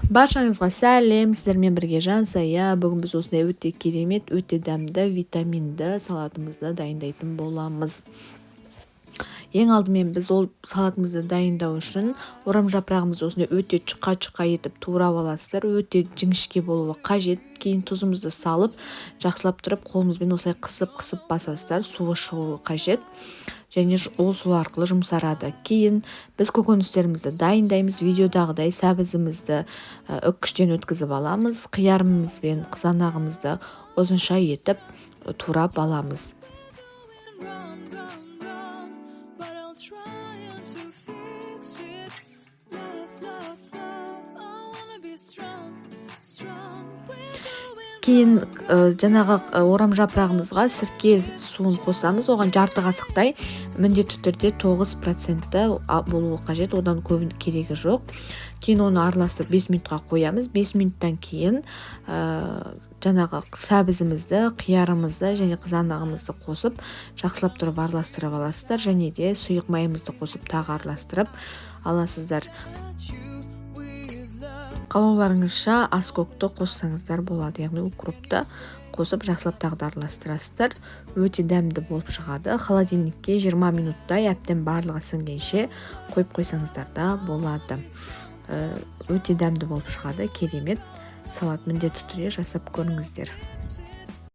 Баршаңызға сәлем, сіздермен бірге Жансая. Бүгін біз осындай өте керемет, өте дәмді, витаминді салатымызды дайындайтын боламыз. Ең алдымен біз ол салатымызды дайындау үшін орам жапырағымызды осындай өте жұқа етіп турап аласыздар. Өте жіңішке болуы қажет. Кейін тұзымызды салып, жақсылап тұрып, қолымызбен осылай қысып басасыздар. Суы шығуы қажет. Және ол су арқылы жұмсарады. Кейін біз көкөністерімізді дайындаймыз. Видеодағыдай сәбізімізді үккіштен өткізіп аламыз. Қиярымыз бен қызанағымызды ұзынша етіп турап аламыз. Кейін жаңағы орам жапырағымызға сірке суын қосамыз. Оған жарты қасықтай, міндетті түрде 9% болуы қажет, одан көп керегі жоқ. Кейін оны араластырып 5 минутқа қоямыз. 5 минуттан кейін жаңағы сәбізімізді, қиярымызды және қызанағымызды қосып, жақсылап тұрып араластырып аласыздар. Және де сұйық майымызды қосып тағы араластырып аласыздар. Қалауларыңызша аскөкті қоссаңыздар болады, яғни укропты қосып жақсылап тағы араластырасыздар. Өте дәмді болып шығады. Холодильникке 20 минуттай әбден барлығы сіңгенше қойып қойсаңыздар да болады. Өте дәмді болып шығады, керемет. Салат міндетті түрде жасап көріңіздер.